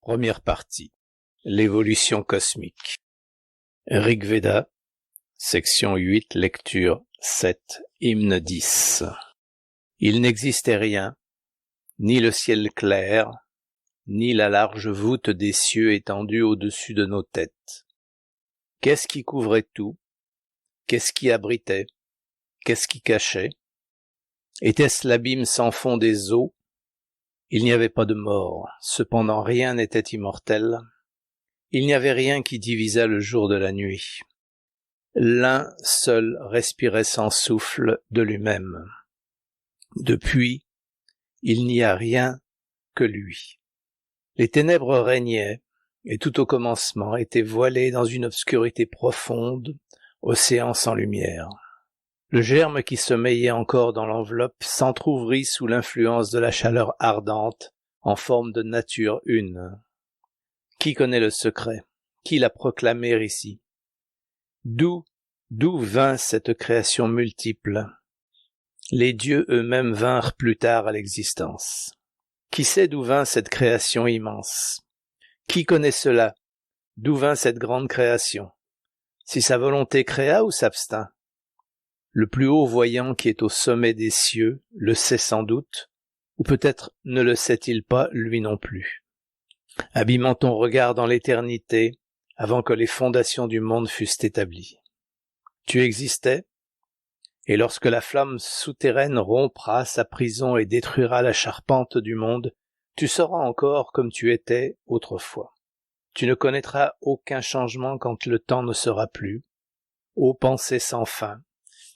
Première partie. L'évolution cosmique. Rig Veda, section 8, lecture 7, hymne 10. Il n'existait rien, ni le ciel clair, ni la large voûte des cieux étendue au-dessus de nos têtes. Qu'est-ce qui couvrait tout? Qu'est-ce qui abritait? Qu'est-ce qui cachait? Était-ce l'abîme sans fond des eaux? Il n'y avait pas de mort, cependant rien n'était immortel. Il n'y avait rien qui divisât le jour de la nuit. L'un seul respirait sans souffle de lui-même. Depuis, il n'y a rien que lui. Les ténèbres régnaient, et tout au commencement était voilé dans une obscurité profonde, océan sans lumière. Le germe qui sommeillait encore dans l'enveloppe s'entr'ouvrit sous l'influence de la chaleur ardente, en forme de nature une. Qui connaît le secret? Qui l'a proclamé ici? D'où vint cette création multiple? Les dieux eux-mêmes vinrent plus tard à l'existence. Qui sait d'où vint cette création immense? Qui connaît cela? D'où vint cette grande création? Si sa volonté créa ou s'abstint? Le plus haut voyant qui est au sommet des cieux le sait sans doute, ou peut-être ne le sait-il pas lui non plus. Abîmant ton regard dans l'éternité, avant que les fondations du monde fussent établies. Tu existais, et lorsque la flamme souterraine rompra sa prison et détruira la charpente du monde, tu seras encore comme tu étais autrefois. Tu ne connaîtras aucun changement quand le temps ne sera plus. Ô pensée sans fin,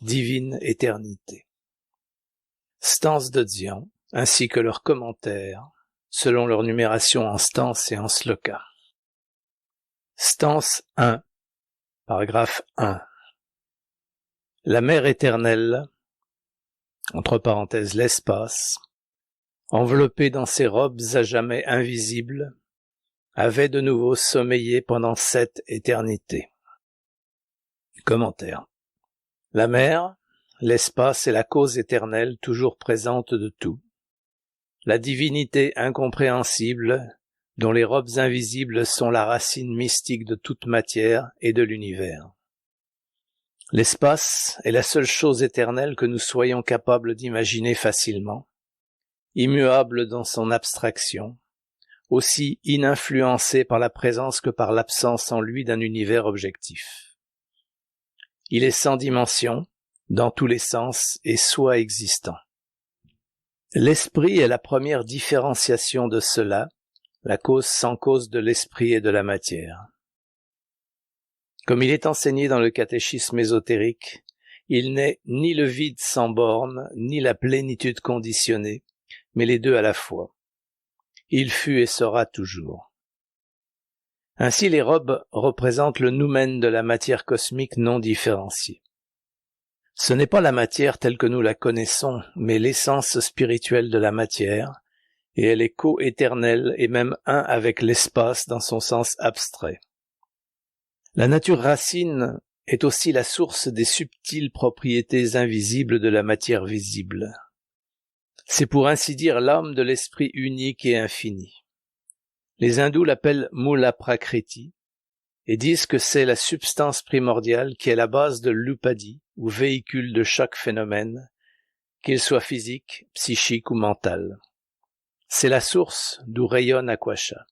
divine éternité. Stances de Dzian, ainsi que leurs commentaires, selon leur numération en stances et en slokas. Stance 1, paragraphe 1. La mer éternelle, entre parenthèses l'espace, enveloppée dans ses robes à jamais invisibles, avait de nouveau sommeillé pendant 7 éternités. Commentaire. La mer, l'espace est la cause éternelle toujours présente de tout. La divinité incompréhensible, dont les robes invisibles sont la racine mystique de toute matière et de l'univers. L'espace est la seule chose éternelle que nous soyons capables d'imaginer facilement, immuable dans son abstraction, aussi ininfluencé par la présence que par l'absence en lui d'un univers objectif. Il est sans dimension, dans tous les sens, et soi existant. L'esprit est la première différenciation de cela, la cause sans cause de l'esprit et de la matière. Comme il est enseigné dans le catéchisme ésotérique, il n'est ni le vide sans borne, ni la plénitude conditionnée, mais les deux à la fois. Il fut et sera toujours. Ainsi les robes représentent le noumen de la matière cosmique non différenciée. Ce n'est pas la matière telle que nous la connaissons, mais l'essence spirituelle de la matière, et elle est co-éternelle et même un avec l'espace dans son sens abstrait. La nature racine est aussi la source des subtiles propriétés invisibles de la matière visible. C'est pour ainsi dire l'âme de l'esprit unique et infini. Les hindous l'appellent Mula Prakriti et disent que c'est la substance primordiale qui est la base de l'upadi, ou véhicule de chaque phénomène, qu'il soit physique, psychique ou mental. C'est la source d'où rayonne Aquasha.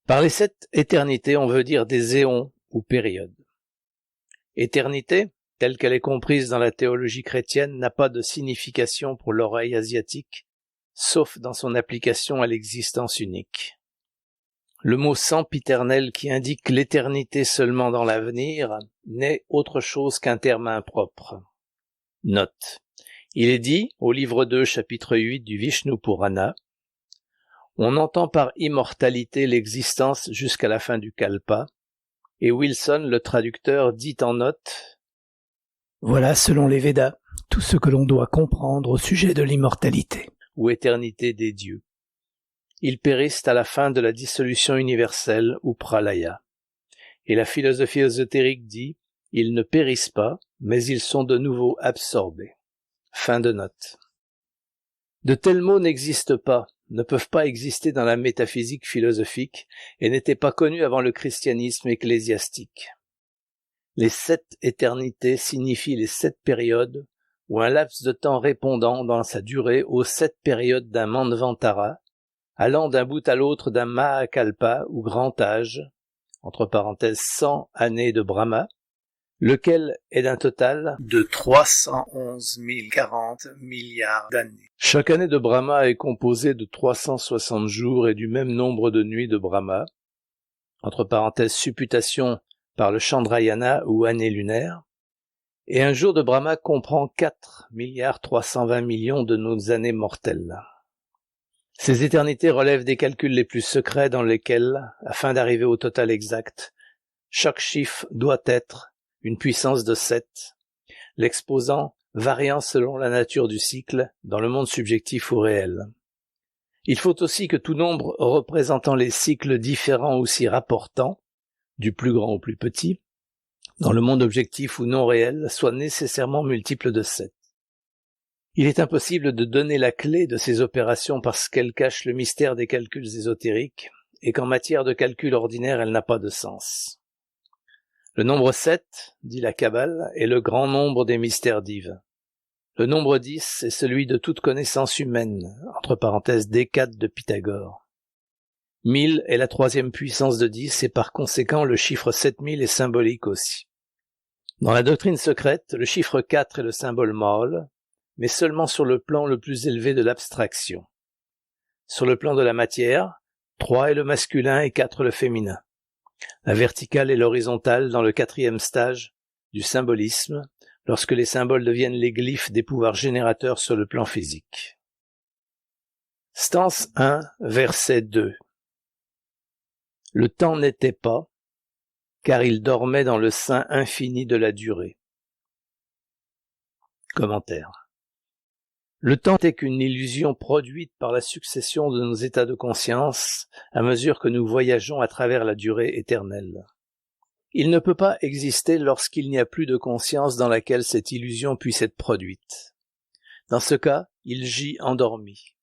Par les 7 éternités, on veut dire des éons ou périodes. Éternité, telle qu'elle est comprise dans la théologie chrétienne, n'a pas de signification pour l'oreille asiatique, sauf dans son application à l'existence unique. Le mot sempiternel qui indique l'éternité seulement dans l'avenir n'est autre chose qu'un terme impropre. Note. Il est dit, au livre 2, chapitre 8 du Vishnu Purana, on entend par immortalité l'existence jusqu'à la fin du Kalpa, et Wilson, le traducteur, dit en note « Voilà, selon les Védas, tout ce que l'on doit comprendre au sujet de l'immortalité, ou éternité des dieux. Ils périssent à la fin de la dissolution universelle, ou pralaya. Et la philosophie ésotérique dit « ils ne périssent pas, mais ils sont de nouveau absorbés. » Fin de note. De tels mots n'existent pas, ne peuvent pas exister dans la métaphysique philosophique et n'étaient pas connus avant le christianisme ecclésiastique. Les 7 éternités signifient les 7 périodes ou un laps de temps répondant dans sa durée aux 7 périodes d'un Manvantara, allant d'un bout à l'autre d'un Mahakalpa ou grand âge, entre parenthèses 100 années de Brahma, lequel est d'un total de 311 040 milliards d'années. Chaque année de Brahma est composée de 360 jours et du même nombre de nuits de Brahma, entre parenthèses supputation par le Chandrayana ou année lunaire, et un jour de Brahma comprend 4 320 millions de nos années mortelles. Ces éternités relèvent des calculs les plus secrets dans lesquels, afin d'arriver au total exact, chaque chiffre doit être une puissance de 7, l'exposant variant selon la nature du cycle dans le monde subjectif ou réel. Il faut aussi que tout nombre représentant les cycles différents ou s'y rapportant, du plus grand au plus petit, dans le monde objectif ou non réel, soit nécessairement multiple de 7. Il est impossible de donner la clé de ces opérations parce qu'elles cachent le mystère des calculs ésotériques et qu'en matière de calcul ordinaire, elle n'a pas de sens. Le nombre 7, dit la Kabbale, est le grand nombre des mystères divins. Le nombre 10 est celui de toute connaissance humaine, entre parenthèses décade de Pythagore. 1000 est la 3e puissance de 10 et par conséquent le chiffre 7000 est symbolique aussi. Dans la doctrine secrète, le chiffre 4 est le symbole mâle, mais seulement sur le plan le plus élevé de l'abstraction. Sur le plan de la matière, 3 est le masculin et 4 le féminin. La verticale et l'horizontale dans le 4e stage du symbolisme, lorsque les symboles deviennent les glyphes des pouvoirs générateurs sur le plan physique. Stance 1, verset 2. Le temps n'était pas, car il dormait dans le sein infini de la durée. Commentaire. Le temps n'est qu'une illusion produite par la succession de nos états de conscience à mesure que nous voyageons à travers la durée éternelle. Il ne peut pas exister lorsqu'il n'y a plus de conscience dans laquelle cette illusion puisse être produite. Dans ce cas, il gît endormi.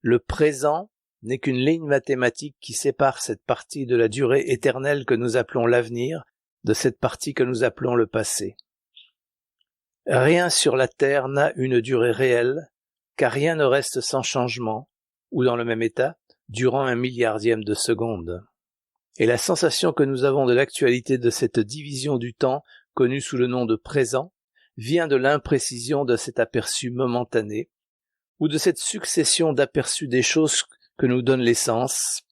Le présent n'est qu'une ligne mathématique qui sépare cette partie de la durée éternelle que nous appelons l'avenir de cette partie que nous appelons le passé. Rien sur la Terre n'a une durée réelle, car rien ne reste sans changement, ou dans le même état, durant 1 milliardième de seconde. Et la sensation que nous avons de l'actualité de cette division du temps, connue sous le nom de présent, vient de l'imprécision de cet aperçu momentané, ou de cette succession d'aperçus des choses que nous donne les sens,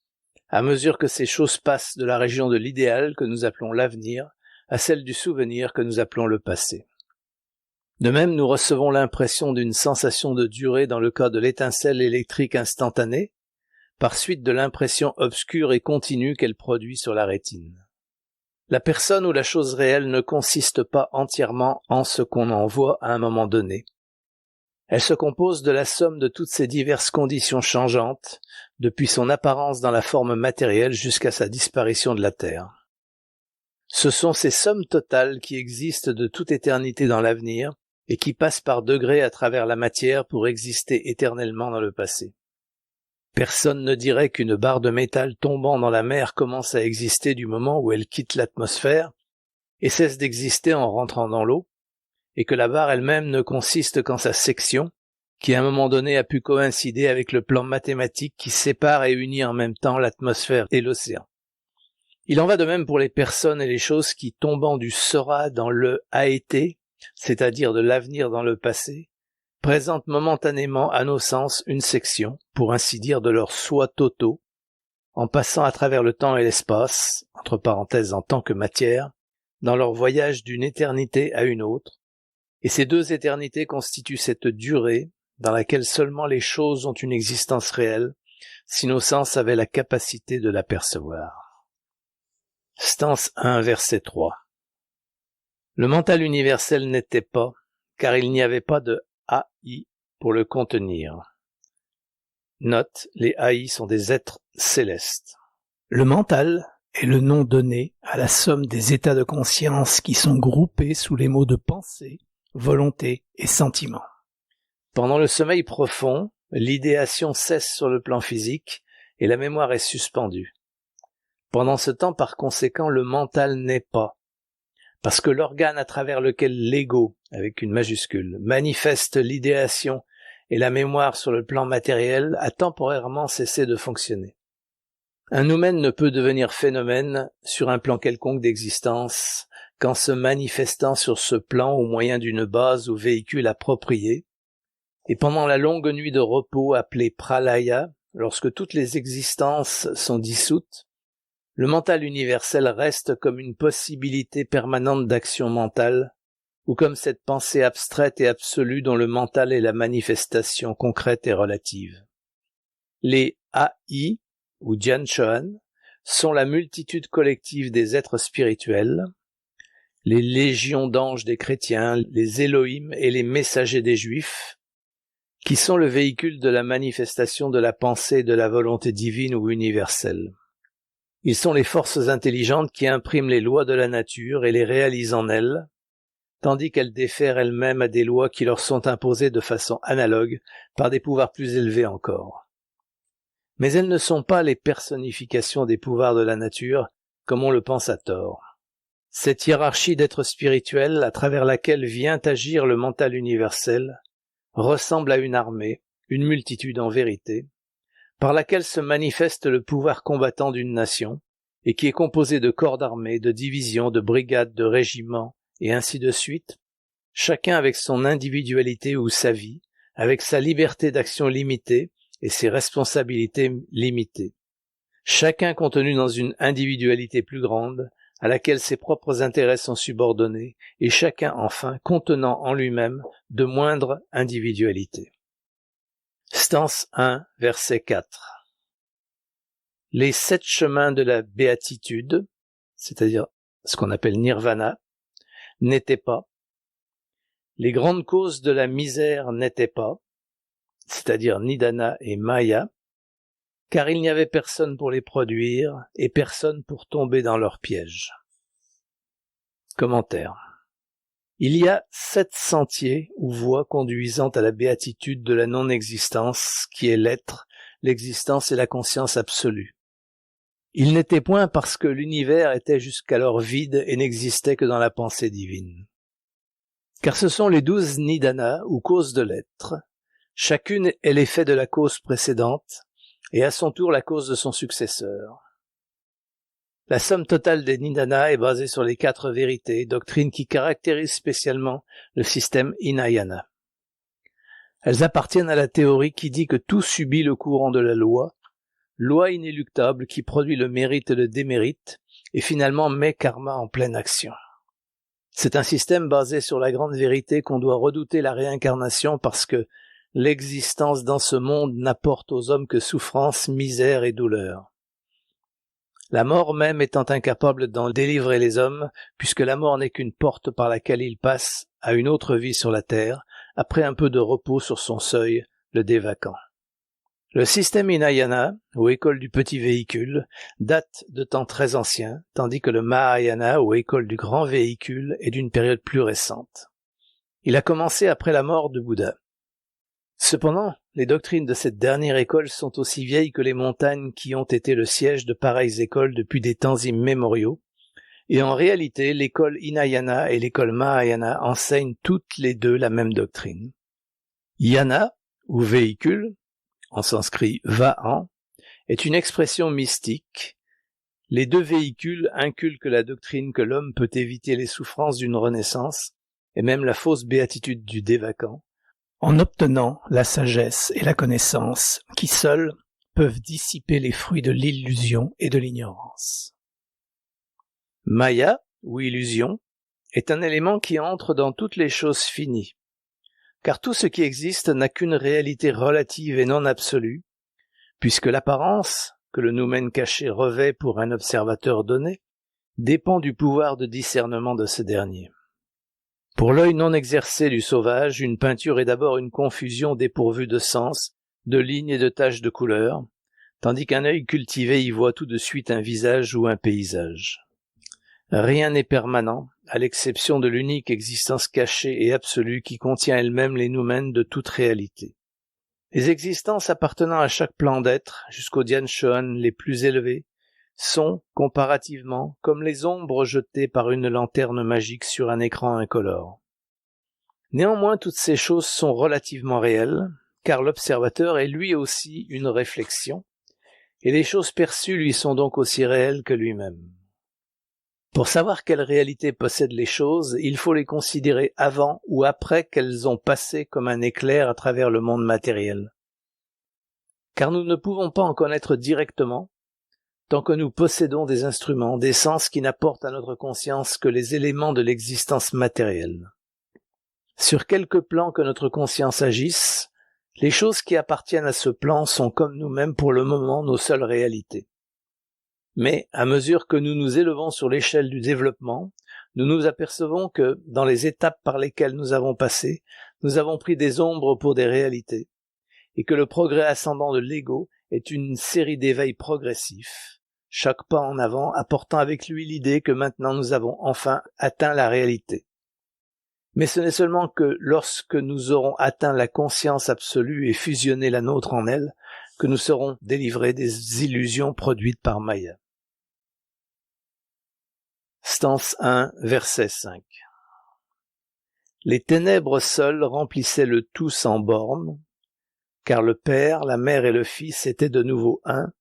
à mesure que ces choses passent de la région de l'idéal que nous appelons l'avenir, à celle du souvenir que nous appelons le passé. De même, nous recevons l'impression d'une sensation de durée dans le cas de l'étincelle électrique instantanée, par suite de l'impression obscure et continue qu'elle produit sur la rétine. La personne ou la chose réelle ne consiste pas entièrement en ce qu'on en voit à un moment donné. Elle se compose de la somme de toutes ces diverses conditions changeantes, depuis son apparence dans la forme matérielle jusqu'à sa disparition de la Terre. Ce sont ces sommes totales qui existent de toute éternité dans l'avenir et qui passent par degrés à travers la matière pour exister éternellement dans le passé. Personne ne dirait qu'une barre de métal tombant dans la mer commence à exister du moment où elle quitte l'atmosphère et cesse d'exister en rentrant dans l'eau, et que la barre elle-même ne consiste qu'en sa section, qui à un moment donné a pu coïncider avec le plan mathématique qui sépare et unit en même temps l'atmosphère et l'océan. Il en va de même pour les personnes et les choses qui, tombant du sera dans le a été, c'est-à-dire de l'avenir dans le passé, présentent momentanément à nos sens une section, pour ainsi dire de leurs soi totaux, en passant à travers le temps et l'espace, entre parenthèses en tant que matière, dans leur voyage d'une éternité à une autre, et ces deux éternités constituent cette durée dans laquelle seulement les choses ont une existence réelle, si nos sens avaient la capacité de l'apercevoir. Stance 1, verset 3. Le mental universel n'était pas, car il n'y avait pas de AI pour le contenir. Note, les AI sont des êtres célestes. Le mental est le nom donné à la somme des états de conscience qui sont groupés sous les mots de pensée, volonté et sentiment. Pendant le sommeil profond, l'idéation cesse sur le plan physique et la mémoire est suspendue. Pendant ce temps, par conséquent, le mental n'est pas, parce que l'organe à travers lequel l'ego, avec une majuscule, manifeste l'idéation et la mémoire sur le plan matériel a temporairement cessé de fonctionner. Un noumen ne peut devenir phénomène sur un plan quelconque d'existence qu'en se manifestant sur ce plan au moyen d'une base ou véhicule approprié, et pendant la longue nuit de repos appelée pralaya, lorsque toutes les existences sont dissoutes, le mental universel reste comme une possibilité permanente d'action mentale, ou comme cette pensée abstraite et absolue dont le mental est la manifestation concrète et relative. Les AI, ou Jian-Chohan, sont la multitude collective des êtres spirituels, les légions d'anges des chrétiens, les Elohim et les messagers des juifs, qui sont le véhicule de la manifestation de la pensée et de la volonté divine ou universelle. Ils sont les forces intelligentes qui impriment les lois de la nature et les réalisent en elles, tandis qu'elles défèrent elles-mêmes à des lois qui leur sont imposées de façon analogue par des pouvoirs plus élevés encore. Mais elles ne sont pas les personnifications des pouvoirs de la nature, comme on le pense à tort. Cette hiérarchie d'êtres spirituels à travers laquelle vient agir le mental universel ressemble à une armée, une multitude en vérité, par laquelle se manifeste le pouvoir combattant d'une nation, et qui est composée de corps d'armée, de divisions, de brigades, de régiments, et ainsi de suite, chacun avec son individualité ou sa vie, avec sa liberté d'action limitée et ses responsabilités limitées. Chacun contenu dans une individualité plus grande, à laquelle ses propres intérêts sont subordonnés, et chacun enfin contenant en lui-même de moindres individualités. Stance 1, verset 4. Les 7 chemins de la béatitude, c'est-à-dire ce qu'on appelle nirvana, n'étaient pas. Les grandes causes de la misère n'étaient pas, c'est-à-dire nidana et maya, car il n'y avait personne pour les produire et personne pour tomber dans leur piège. Commentaire. Il y a 7 sentiers ou voies conduisant à la béatitude de la non-existence, qui est l'être, l'existence et la conscience absolue. Il n'était point parce que l'univers était jusqu'alors vide et n'existait que dans la pensée divine. Car ce sont les 12 nidanas ou causes de l'être. Chacune est l'effet de la cause précédente et à son tour la cause de son successeur. La somme totale des nidanas est basée sur les 4 vérités, doctrines qui caractérisent spécialement le système Hinayana. Elles appartiennent à la théorie qui dit que tout subit le courant de la loi inéluctable qui produit le mérite et le démérite, et finalement met karma en pleine action. C'est un système basé sur la grande vérité qu'on doit redouter la réincarnation parce que l'existence dans ce monde n'apporte aux hommes que souffrance, misère et douleur. La mort même étant incapable d'en délivrer les hommes, puisque la mort n'est qu'une porte par laquelle ils passent à une autre vie sur la terre, après un peu de repos sur son seuil, le dévacant. Le système Hinayana, ou école du petit véhicule, date de temps très anciens, tandis que le Mahayana, ou école du grand véhicule, est d'une période plus récente. Il a commencé après la mort de Bouddha. Cependant, les doctrines de cette dernière école sont aussi vieilles que les montagnes qui ont été le siège de pareilles écoles depuis des temps immémoriaux, et en réalité, l'école Hinayana et l'école Mahayana enseignent toutes les deux la même doctrine. Yana, ou véhicule, en sanskrit Vahan, est une expression mystique. Les 2 véhicules inculquent la doctrine que l'homme peut éviter les souffrances d'une renaissance, et même la fausse béatitude du dévacant, en obtenant la sagesse et la connaissance qui seules peuvent dissiper les fruits de l'illusion et de l'ignorance. Maya, ou illusion, est un élément qui entre dans toutes les choses finies, car tout ce qui existe n'a qu'une réalité relative et non absolue, puisque l'apparence que le noumen caché revêt pour un observateur donné dépend du pouvoir de discernement de ce dernier. Pour l'œil non exercé du sauvage, une peinture est d'abord une confusion dépourvue de sens, de lignes et de taches de couleurs, tandis qu'un œil cultivé y voit tout de suite un visage ou un paysage. Rien n'est permanent, à l'exception de l'unique existence cachée et absolue qui contient elle-même les noumens de toute réalité. Les existences appartenant à chaque plan d'être, jusqu'aux Dianshohan les plus élevés, sont, comparativement, comme les ombres jetées par une lanterne magique sur un écran incolore. Néanmoins, toutes ces choses sont relativement réelles, car l'observateur est lui aussi une réflexion, et les choses perçues lui sont donc aussi réelles que lui-même. Pour savoir quelle réalité possèdent les choses, il faut les considérer avant ou après qu'elles ont passé comme un éclair à travers le monde matériel. Car nous ne pouvons pas en connaître directement, tant que nous possédons des instruments, des sens qui n'apportent à notre conscience que les éléments de l'existence matérielle. Sur quelque plan que notre conscience agisse, les choses qui appartiennent à ce plan sont comme nous-mêmes pour le moment nos seules réalités. Mais, à mesure que nous nous élevons sur l'échelle du développement, nous nous apercevons que, dans les étapes par lesquelles nous avons passé, nous avons pris des ombres pour des réalités, et que le progrès ascendant de l'ego est une série d'éveils progressifs, chaque pas en avant apportant avec lui l'idée que maintenant nous avons enfin atteint la réalité. Mais ce n'est seulement que lorsque nous aurons atteint la conscience absolue et fusionné la nôtre en elle, que nous serons délivrés des illusions produites par Maya. Stance 1, verset 5. Les ténèbres seules remplissaient le tout sans borne, car le Père, la Mère et le Fils étaient de nouveau un,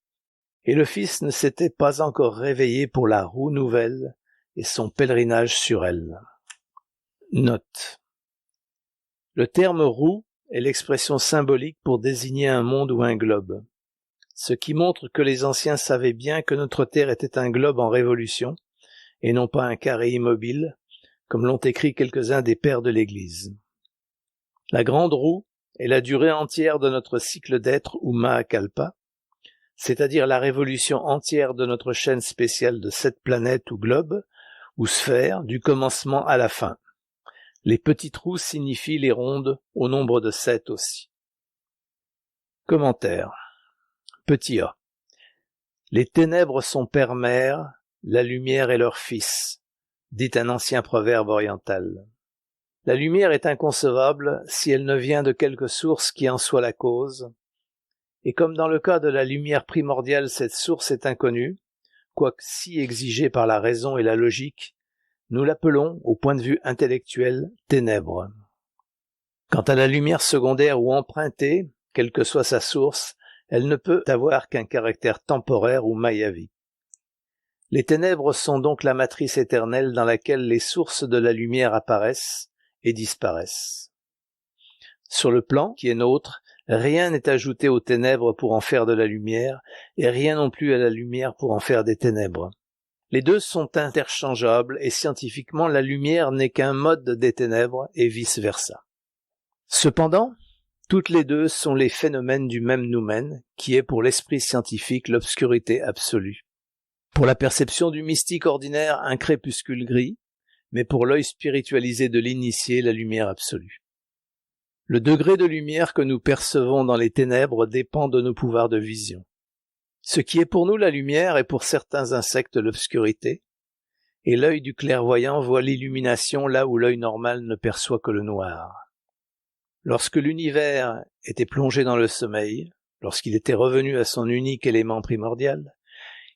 et le Fils ne s'était pas encore réveillé pour la roue nouvelle et son pèlerinage sur elle. Note. Le terme roue est l'expression symbolique pour désigner un monde ou un globe, ce qui montre que les anciens savaient bien que notre Terre était un globe en révolution, et non pas un carré immobile, comme l'ont écrit quelques-uns des pères de l'Église. La grande roue est la durée entière de notre cycle d'être ou Mahakalpa, c'est-à-dire la révolution entière de notre chaîne spéciale de 7 planètes ou globes, ou sphères, du commencement à la fin. Les petites roues signifient les rondes, au nombre de 7 aussi. Commentaire. Petit a. Les ténèbres sont père-mère, la lumière est leur fils, dit un ancien proverbe oriental. La lumière est inconcevable si elle ne vient de quelque source qui en soit la cause, et comme dans le cas de la lumière primordiale cette source est inconnue, quoique si exigée par la raison et la logique, nous l'appelons, au point de vue intellectuel, ténèbres. Quant à la lumière secondaire ou empruntée, quelle que soit sa source, elle ne peut avoir qu'un caractère temporaire ou mayavique. Les ténèbres sont donc la matrice éternelle dans laquelle les sources de la lumière apparaissent et disparaissent. Sur le plan qui est nôtre, rien n'est ajouté aux ténèbres pour en faire de la lumière, et rien non plus à la lumière pour en faire des ténèbres. Les deux sont interchangeables et scientifiquement la lumière n'est qu'un mode des ténèbres et vice-versa. Cependant, toutes les deux sont les phénomènes du même noumen, qui est pour l'esprit scientifique l'obscurité absolue. Pour la perception du mystique ordinaire, un crépuscule gris, mais pour l'œil spiritualisé de l'initié, la lumière absolue. Le degré de lumière que nous percevons dans les ténèbres dépend de nos pouvoirs de vision. Ce qui est pour nous la lumière est pour certains insectes l'obscurité, et l'œil du clairvoyant voit l'illumination là où l'œil normal ne perçoit que le noir. Lorsque l'univers était plongé dans le sommeil, lorsqu'il était revenu à son unique élément primordial,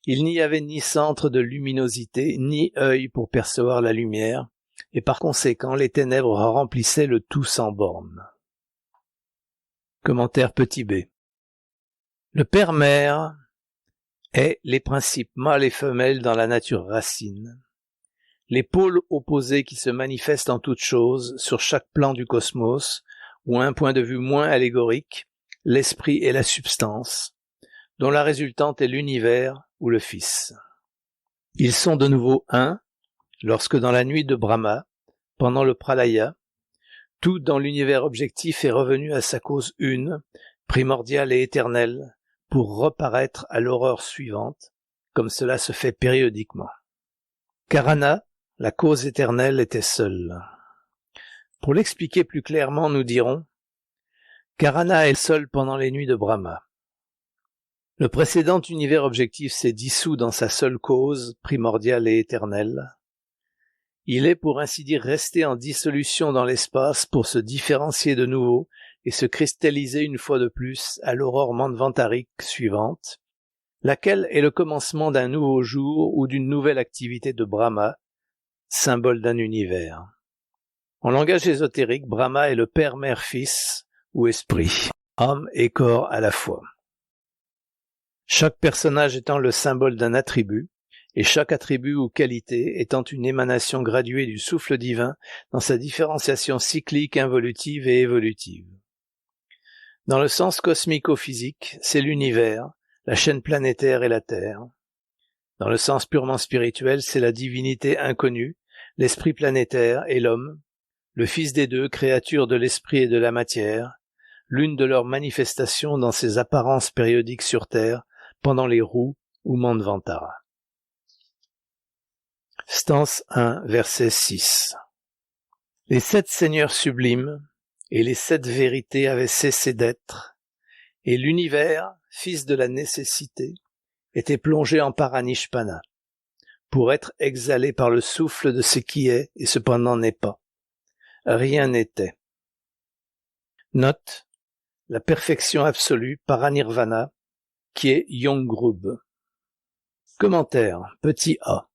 il n'y avait ni centre de luminosité, ni œil pour percevoir la lumière, et par conséquent les ténèbres remplissaient le tout sans borne. Commentaire petit b. Le père-mère est les principes mâles et femelles dans la nature racine, les pôles opposés qui se manifestent en toutes choses sur chaque plan du cosmos, ou à un point de vue moins allégorique, l'esprit et la substance, dont la résultante est l'univers ou le Fils. Ils sont de nouveau un, lorsque dans la nuit de Brahma, pendant le pralaya, tout dans l'univers objectif est revenu à sa cause une, primordiale et éternelle, pour reparaître à l'aurore suivante, comme cela se fait périodiquement. Karana, la cause éternelle, était seule. Pour l'expliquer plus clairement, nous dirons Karana est seul pendant les nuits de Brahma. Le précédent univers objectif s'est dissous dans sa seule cause, primordiale et éternelle. Il est, pour ainsi dire, resté en dissolution dans l'espace pour se différencier de nouveau et se cristalliser une fois de plus à l'aurore manvantarique suivante, laquelle est le commencement d'un nouveau jour ou d'une nouvelle activité de Brahma, symbole d'un univers. En langage ésotérique, Brahma est le Père, Mère, Fils ou Esprit, âme et corps à la fois. Chaque personnage étant le symbole d'un attribut, et chaque attribut ou qualité étant une émanation graduée du souffle divin dans sa différenciation cyclique, involutive et évolutive. Dans le sens cosmico-physique, c'est l'univers, la chaîne planétaire et la Terre. Dans le sens purement spirituel, c'est la divinité inconnue, l'esprit planétaire et l'homme, le fils des deux, créature de l'esprit et de la matière, l'une de leurs manifestations dans ses apparences périodiques sur Terre, pendant les roues ou Manvantara. Stance 1, verset 6. Les 7 seigneurs sublimes et les 7 vérités avaient cessé d'être, et l'univers, fils de la nécessité, était plongé en Paranishpana, pour être exhalé par le souffle de ce qui est et cependant n'est pas. Rien n'était. Note, la perfection absolue, Paranirvana, qui est Yongrub. Commentaire, petit a.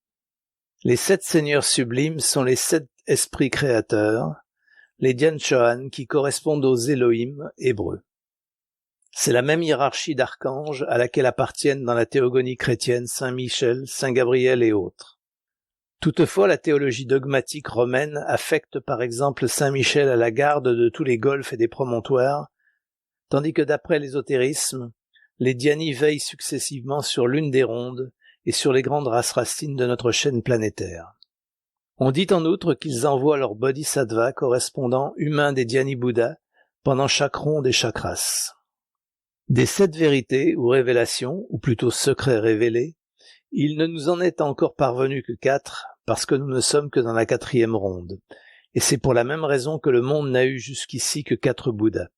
Les 7 seigneurs sublimes sont les 7 esprits créateurs, les Dhyan-Chohan qui correspondent aux Elohim hébreux. C'est la même hiérarchie d'archanges à laquelle appartiennent dans la théogonie chrétienne Saint Michel, Saint Gabriel et autres. Toutefois, la théologie dogmatique romaine affecte par exemple Saint Michel à la garde de tous les golfes et des promontoires, tandis que d'après l'ésotérisme, les Dhyanis veillent successivement sur l'une des rondes et sur les grandes races racines de notre chaîne planétaire. On dit en outre qu'ils envoient leurs bodhisattvas correspondants humains des Dhyani Bouddha pendant chaque ronde et chaque race. Des 7 vérités ou révélations, ou plutôt secrets révélés, il ne nous en est encore parvenu que 4, parce que nous ne sommes que dans la 4e ronde. Et c'est pour la même raison que le monde n'a eu jusqu'ici que 4 Bouddhas.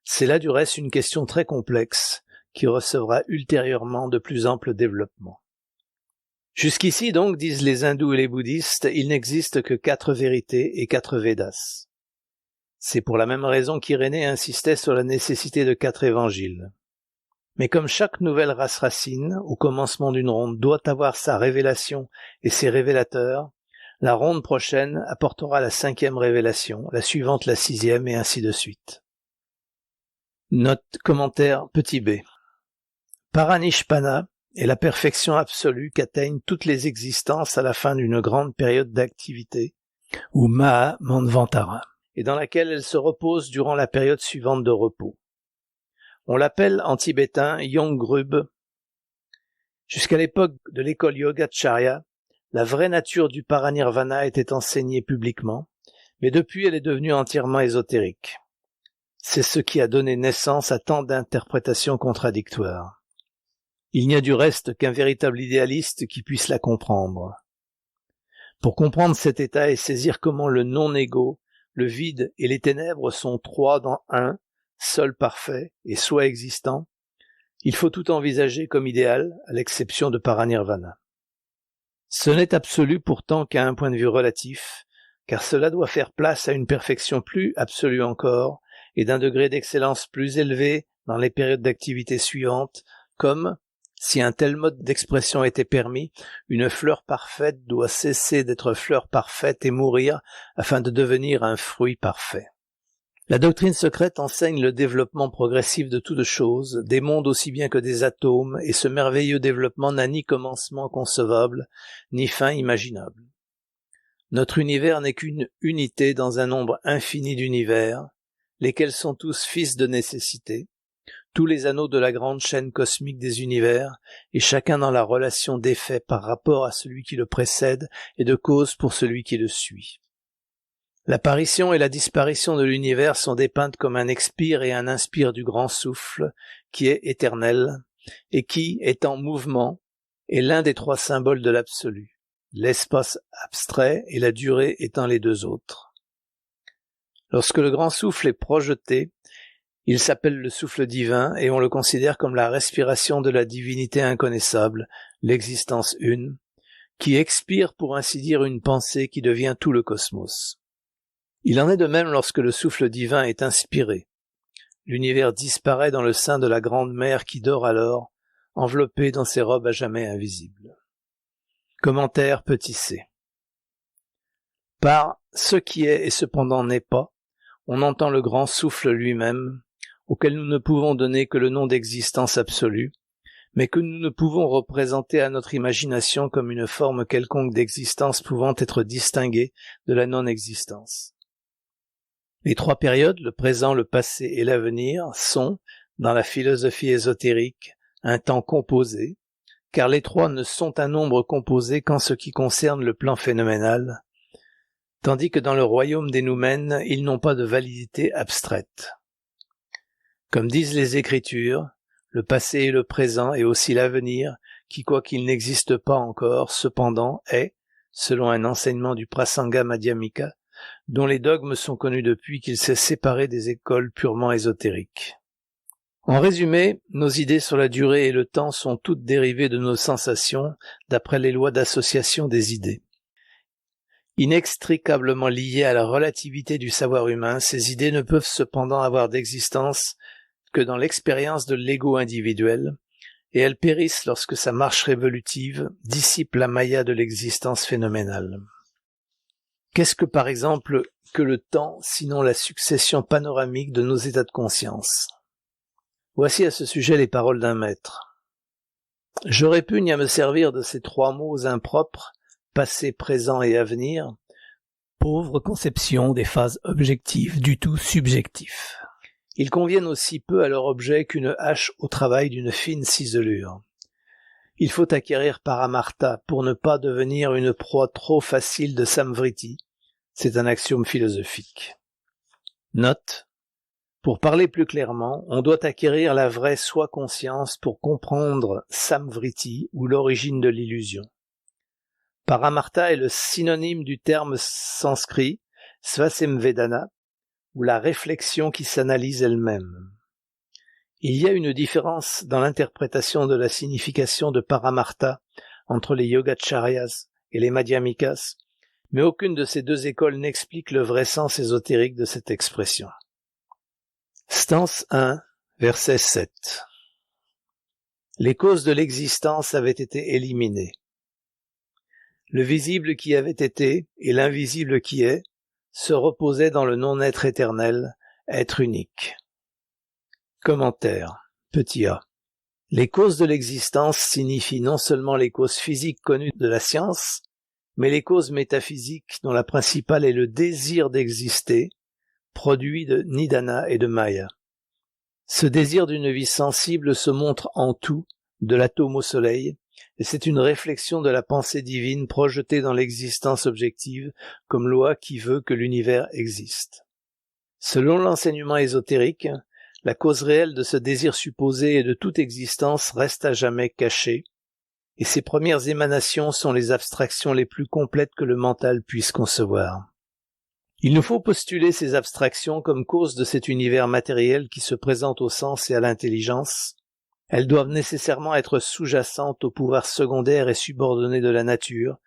C'est là du reste une question très complexe, qui recevra ultérieurement de plus amples développements. Jusqu'ici donc, disent les hindous et les bouddhistes, il n'existe que 4 vérités et 4 Védas. C'est pour la même raison qu'Irénée insistait sur la nécessité de 4 évangiles. Mais comme chaque nouvelle race racine, au commencement d'une ronde, doit avoir sa révélation et ses révélateurs, la ronde prochaine apportera la 5e révélation, la suivante la 6e et ainsi de suite. Note, commentaire, petit b. Paranishpana est la perfection absolue qu'atteignent toutes les existences à la fin d'une grande période d'activité, ou Maha Manvantara, et dans laquelle elles se reposent durant la période suivante de repos. On l'appelle en tibétain Yongrub. Jusqu'à l'époque de l'école Yogacharya, la vraie nature du Paranirvana était enseignée publiquement, mais depuis elle est devenue entièrement ésotérique. C'est ce qui a donné naissance à tant d'interprétations contradictoires. Il n'y a du reste qu'un véritable idéaliste qui puisse la comprendre. Pour comprendre cet état et saisir comment le non-égo, le vide et les ténèbres sont 3 dans un, seul parfait et soi existant, il faut tout envisager comme idéal, à l'exception de Paranirvana. Ce n'est absolu pourtant qu'à un point de vue relatif, car cela doit faire place à une perfection plus absolue encore et d'un degré d'excellence plus élevé dans les périodes d'activité suivantes, comme, si un tel mode d'expression était permis, une fleur parfaite doit cesser d'être fleur parfaite et mourir afin de devenir un fruit parfait. La doctrine secrète enseigne le développement progressif de toutes choses, des mondes aussi bien que des atomes, et ce merveilleux développement n'a ni commencement concevable, ni fin imaginable. Notre univers n'est qu'une unité dans un nombre infini d'univers, lesquels sont tous fils de nécessité, tous les anneaux de la grande chaîne cosmique des univers, et chacun dans la relation d'effet par rapport à celui qui le précède et de cause pour celui qui le suit. L'apparition et la disparition de l'univers sont dépeintes comme un expire et un inspire du grand souffle, qui est éternel, et qui, étant mouvement, est l'un des 3 symboles de l'absolu, l'espace abstrait et la durée étant les 2 autres. Lorsque le grand souffle est projeté, il s'appelle le souffle divin et on le considère comme la respiration de la divinité inconnaissable, l'existence une, qui expire pour ainsi dire une pensée qui devient tout le cosmos. Il en est de même lorsque le souffle divin est inspiré, l'univers disparaît dans le sein de la grande mer qui dort alors, enveloppée dans ses robes à jamais invisibles. Commentaire petit c. Par ce qui est et cependant n'est pas, on entend le grand souffle lui-même, auquel nous ne pouvons donner que le nom d'existence absolue, mais que nous ne pouvons représenter à notre imagination comme une forme quelconque d'existence pouvant être distinguée de la non-existence. Les trois périodes, le présent, le passé et l'avenir, sont, dans la philosophie ésotérique, un temps composé, car les trois ne sont un nombre composé qu'en ce qui concerne le plan phénoménal, tandis que dans le royaume des noumènes, ils n'ont pas de validité abstraite. Comme disent les Écritures, le passé et le présent et aussi l'avenir, qui quoiqu'il n'existe pas encore, cependant est, selon un enseignement du Prasanga Madhyamika, dont les dogmes sont connus depuis qu'il s'est séparé des écoles purement ésotériques. En résumé, nos idées sur la durée et le temps sont toutes dérivées de nos sensations d'après les lois d'association des idées. Inextricablement liées à la relativité du savoir humain, ces idées ne peuvent cependant avoir d'existence que dans l'expérience de l'ego individuel, et elles périssent lorsque sa marche révolutive dissipe la maya de l'existence phénoménale. Qu'est-ce que par exemple que le temps, sinon la succession panoramique de nos états de conscience? Voici à ce sujet les paroles d'un maître. Je répugne à me servir de ces trois mots impropres, passé, présent et avenir, pauvre conception des phases objectives du tout subjectif. Ils conviennent aussi peu à leur objet qu'une hache au travail d'une fine ciselure. Il faut acquérir Paramartha pour ne pas devenir une proie trop facile de Samvriti. C'est un axiome philosophique. Note. Pour parler plus clairement, on doit acquérir la vraie soi-conscience pour comprendre Samvriti ou l'origine de l'illusion. Paramartha est le synonyme du terme sanskrit Svasemvedana, ou la réflexion qui s'analyse elle-même. Il y a une différence dans l'interprétation de la signification de Paramartha entre les Yogacharyas et les Madhyamikas, mais aucune de ces deux écoles n'explique le vrai sens ésotérique de cette expression. Stance 1, verset 7. Les causes de l'existence avaient été éliminées. Le visible qui avait été et l'invisible qui est se reposaient dans le non-être éternel, être unique. Commentaire, petit a. Les causes de l'existence signifient non seulement les causes physiques connues de la science, mais les causes métaphysiques dont la principale est le désir d'exister, produit de Nidana et de Maya. Ce désir d'une vie sensible se montre en tout, de l'atome au soleil, et c'est une réflexion de la pensée divine projetée dans l'existence objective comme loi qui veut que l'univers existe. Selon l'enseignement ésotérique, la cause réelle de ce désir supposé et de toute existence reste à jamais cachée, et ses premières émanations sont les abstractions les plus complètes que le mental puisse concevoir. Il nous faut postuler ces abstractions comme cause de cet univers matériel qui se présente au sens et à l'intelligence. Elles doivent nécessairement être sous-jacentes au pouvoir secondaire et subordonné de la nature,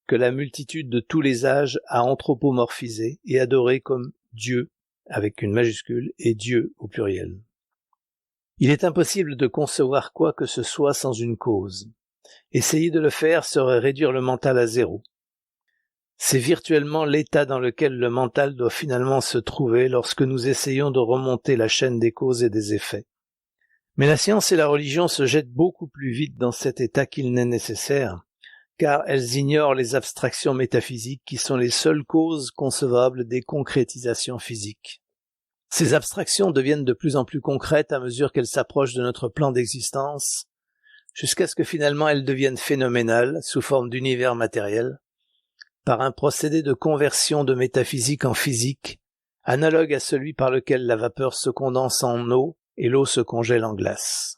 que la multitude de tous les âges a anthropomorphisé et adoré comme Dieu, avec une majuscule, et Dieu au pluriel. Il est impossible de concevoir quoi que ce soit sans une cause. Essayer de le faire serait réduire le mental à zéro. C'est virtuellement l'état dans lequel le mental doit finalement se trouver lorsque nous essayons de remonter la chaîne des causes et des effets. Mais la science et la religion se jettent beaucoup plus vite dans cet état qu'il n'est nécessaire, car elles ignorent les abstractions métaphysiques qui sont les seules causes concevables des concrétisations physiques. Ces abstractions deviennent de plus en plus concrètes à mesure qu'elles s'approchent de notre plan d'existence, jusqu'à ce que finalement elles deviennent phénoménales sous forme d'univers matériel, par un procédé de conversion de métaphysique en physique, analogue à celui par lequel la vapeur se condense en eau et l'eau se congèle en glace.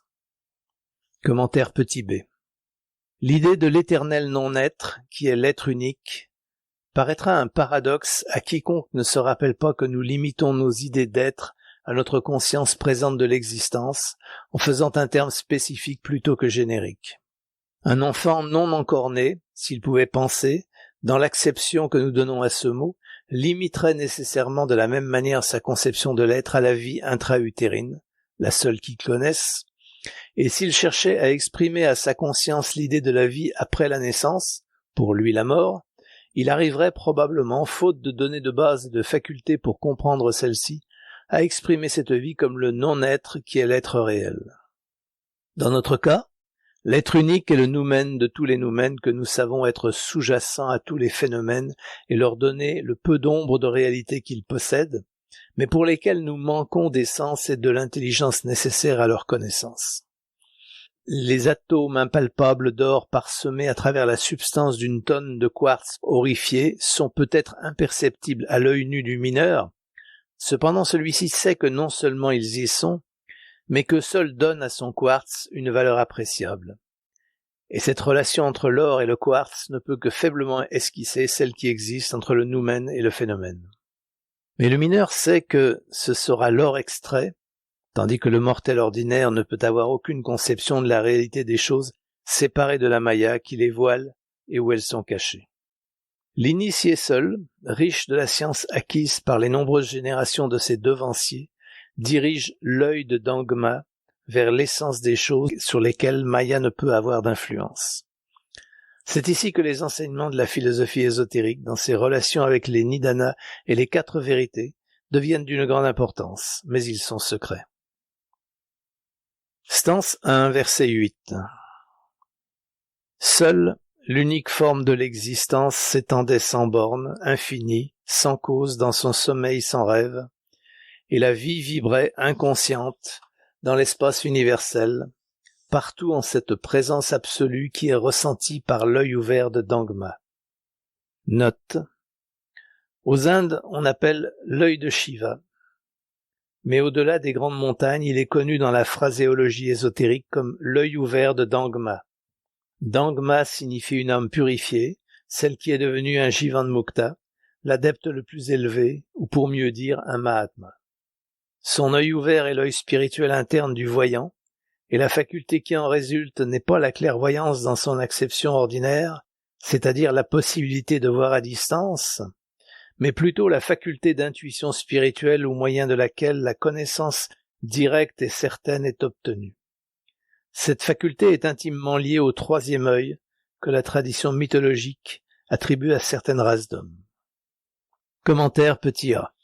Commentaire petit b. L'idée de l'éternel non-être, qui est l'être unique, paraîtra un paradoxe à quiconque ne se rappelle pas que nous limitons nos idées d'être à notre conscience présente de l'existence, en faisant un terme spécifique plutôt que générique. Un enfant non encore né, s'il pouvait penser, dans l'acception que nous donnons à ce mot, limiterait nécessairement de la même manière sa conception de l'être à la vie intra-utérine, la seule qu'il connaisse, et s'il cherchait à exprimer à sa conscience l'idée de la vie après la naissance, pour lui la mort, il arriverait probablement, faute de données de base et de facultés pour comprendre celle-ci, à exprimer cette vie comme le non-être qui est l'être réel. Dans notre cas, l'être unique est le noumen de tous les noumens que nous savons être sous-jacents à tous les phénomènes et leur donner le peu d'ombre de réalité qu'ils possèdent, mais pour lesquels nous manquons des sens et de l'intelligence nécessaires à leur connaissance. Les atomes impalpables d'or parsemés à travers la substance d'une tonne de quartz aurifié sont peut-être imperceptibles à l'œil nu du mineur, cependant celui-ci sait que non seulement ils y sont, mais que seul donne à son quartz une valeur appréciable. Et cette relation entre l'or et le quartz ne peut que faiblement esquisser celle qui existe entre le noumen et le phénomène. Mais le mineur sait que ce sera l'or extrait, tandis que le mortel ordinaire ne peut avoir aucune conception de la réalité des choses séparées de la maya qui les voile et où elles sont cachées. L'initié seul, riche de la science acquise par les nombreuses générations de ses devanciers, dirige l'œil de Dangma vers l'essence des choses sur lesquelles Maya ne peut avoir d'influence. C'est ici que les enseignements de la philosophie ésotérique, dans ses relations avec les Nidanas et les quatre vérités, deviennent d'une grande importance, mais ils sont secrets. Stance 1, verset 8. Seule l'unique forme de l'existence s'étendait sans borne, infinie, sans cause, dans son sommeil sans rêve, et la vie vibrait inconsciente dans l'espace universel, partout en cette présence absolue qui est ressentie par l'œil ouvert de Dangma. Note. Aux Indes, on appelle l'œil de Shiva, mais au-delà des grandes montagnes, il est connu dans la phraséologie ésotérique comme l'œil ouvert de Dangma. Dangma signifie une âme purifiée, celle qui est devenue un Jivanmukta, l'adepte le plus élevé, ou pour mieux dire, un Mahatma. Son œil ouvert est l'œil spirituel interne du voyant, et la faculté qui en résulte n'est pas la clairvoyance dans son acception ordinaire, c'est-à-dire la possibilité de voir à distance, mais plutôt la faculté d'intuition spirituelle au moyen de laquelle la connaissance directe et certaine est obtenue. Cette faculté est intimement liée au troisième œil que la tradition mythologique attribue à certaines races d'hommes. Commentaire petit a.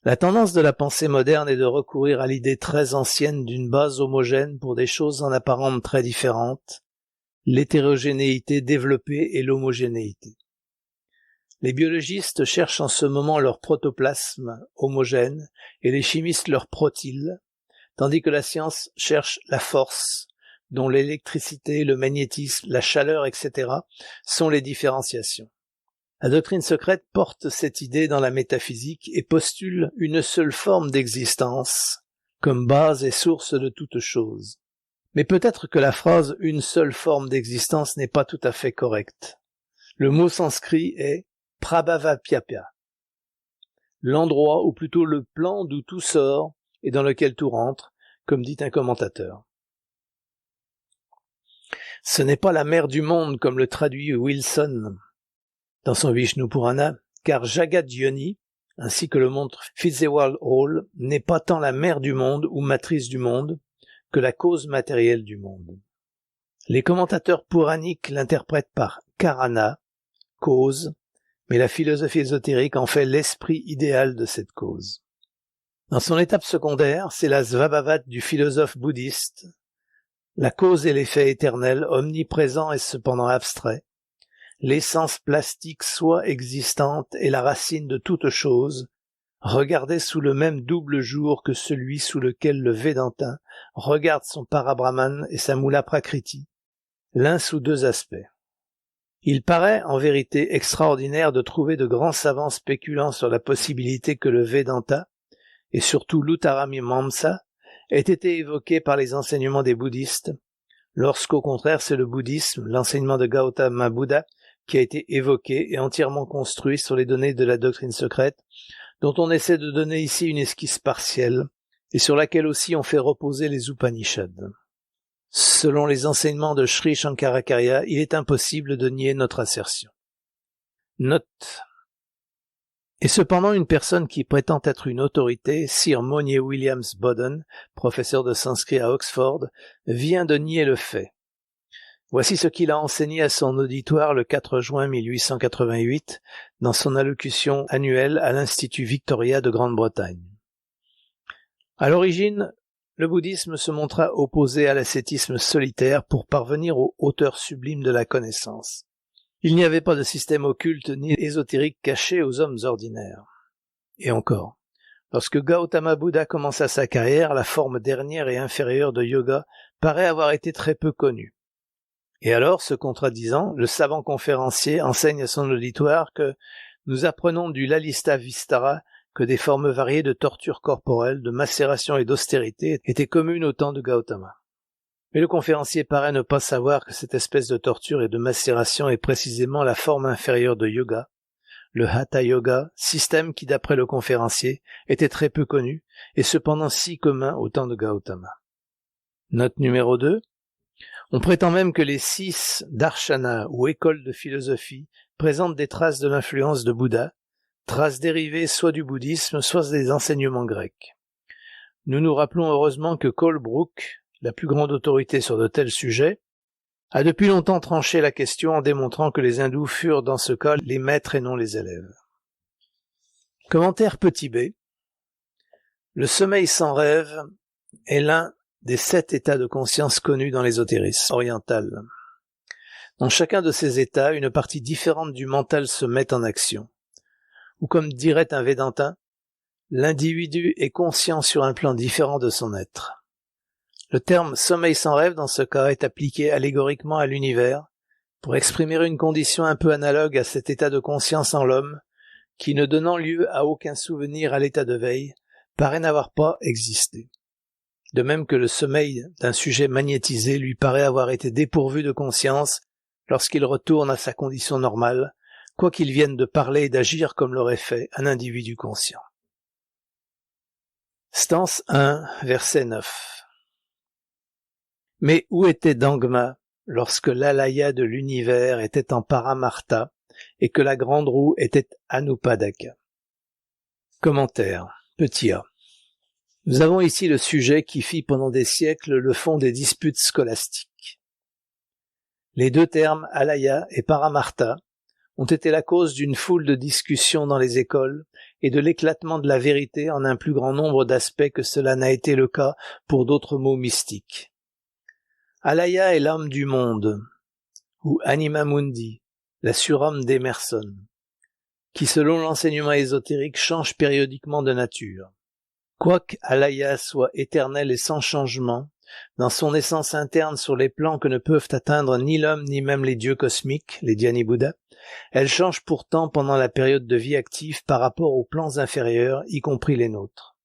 La tendance de la pensée moderne est de recourir à l'idée très ancienne d'une base homogène pour des choses en apparence très différentes, l'hétérogénéité développée et l'homogénéité. Les biologistes cherchent en ce moment leur protoplasme homogène et les chimistes leur protyle, tandis que la science cherche la force, dont l'électricité, le magnétisme, la chaleur, etc. sont les différenciations. La doctrine secrète porte cette idée dans la métaphysique et postule une seule forme d'existence, comme base et source de toute chose. Mais peut-être que la phrase « une seule forme d'existence » n'est pas tout à fait correcte. Le mot sanskrit est « prabhavapyapya », l'endroit ou plutôt le plan d'où tout sort et dans lequel tout rentre, comme dit un commentateur. Ce n'est pas la mer du monde comme le traduit Wilson dans son Vishnu Purana, car Jagat Yoni, ainsi que le montre Fitzgerald Hall, n'est pas tant la mer du monde ou matrice du monde que la cause matérielle du monde. Les commentateurs puraniques l'interprètent par Karana, cause, mais la philosophie ésotérique en fait l'esprit idéal de cette cause. Dans son étape secondaire, c'est la Svabhavat du philosophe bouddhiste, la cause et l'effet éternel, omniprésent et cependant abstrait, l'essence plastique soit existante et la racine de toute chose, regardée sous le même double jour que celui sous lequel le Vedanta regarde son Parabrahman et sa Mula Prakriti, l'un sous deux aspects. Il paraît en vérité extraordinaire de trouver de grands savants spéculant sur la possibilité que le Vedanta, et surtout l'Uttaramimamsa, ait été évoqué par les enseignements des bouddhistes, lorsqu'au contraire c'est le bouddhisme, l'enseignement de Gautama Bouddha, qui a été évoqué et entièrement construit sur les données de la doctrine secrète, dont on essaie de donner ici une esquisse partielle, et sur laquelle aussi on fait reposer les Upanishads. Selon les enseignements de Sri Shankaracharya, il est impossible de nier notre assertion. Note. Et cependant, une personne qui prétend être une autorité, Sir Monier Williams Bodden, professeur de sanskrit à Oxford, vient de nier le fait. Voici ce qu'il a enseigné à son auditoire le 4 juin 1888 dans son allocution annuelle à l'Institut Victoria de Grande-Bretagne. À l'origine, le bouddhisme se montra opposé à l'ascétisme solitaire pour parvenir aux hauteurs sublimes de la connaissance. Il n'y avait pas de système occulte ni ésotérique caché aux hommes ordinaires. Et encore, lorsque Gautama Bouddha commença sa carrière, la forme dernière et inférieure de yoga paraît avoir été très peu connue. Et alors, se contradisant, le savant conférencier enseigne à son auditoire que nous apprenons du Lalista Vistara que des formes variées de torture corporelle, de macération et d'austérité étaient communes au temps de Gautama. Mais le conférencier paraît ne pas savoir que cette espèce de torture et de macération est précisément la forme inférieure de yoga, le Hatha Yoga, système qui, d'après le conférencier, était très peu connu et cependant si commun au temps de Gautama. Note numéro 2. On prétend même que les 6 darshanas ou écoles de philosophie présentent des traces de l'influence de Bouddha, traces dérivées soit du bouddhisme, soit des enseignements grecs. Nous nous rappelons heureusement que Colebrook, la plus grande autorité sur de tels sujets, a depuis longtemps tranché la question en démontrant que les hindous furent dans ce cas les maîtres et non les élèves. Commentaire petit b. Le sommeil sans rêve est l'un des 7 états de conscience connus dans l'ésotérisme oriental. Dans chacun de ces états, une partie différente du mental se met en action. Ou comme dirait un Védantin, l'individu est conscient sur un plan différent de son être. Le terme sommeil sans rêve dans ce cas est appliqué allégoriquement à l'univers pour exprimer une condition un peu analogue à cet état de conscience en l'homme qui, ne donnant lieu à aucun souvenir à l'état de veille, paraît n'avoir pas existé. De même que le sommeil d'un sujet magnétisé lui paraît avoir été dépourvu de conscience lorsqu'il retourne à sa condition normale, quoiqu'il vienne de parler et d'agir comme l'aurait fait un individu conscient. Stance 1, verset 9. Mais où était Dangma lorsque l'alaya de l'univers était en Paramartha et que la grande roue était Anupadaka? Commentaire, petit a. Nous avons ici le sujet qui fit pendant des siècles le fond des disputes scolastiques. Les deux termes alaya et Paramartha ont été la cause d'une foule de discussions dans les écoles et de l'éclatement de la vérité en un plus grand nombre d'aspects que cela n'a été le cas pour d'autres mots mystiques. Alaya est l'âme du monde, ou Anima Mundi, la surhomme d'Emerson, qui selon l'enseignement ésotérique change périodiquement de nature. Quoique Alaya soit éternelle et sans changement, dans son essence interne sur les plans que ne peuvent atteindre ni l'homme ni même les dieux cosmiques, les Dhyani Bouddha, elle change pourtant pendant la période de vie active par rapport aux plans inférieurs, y compris les nôtres.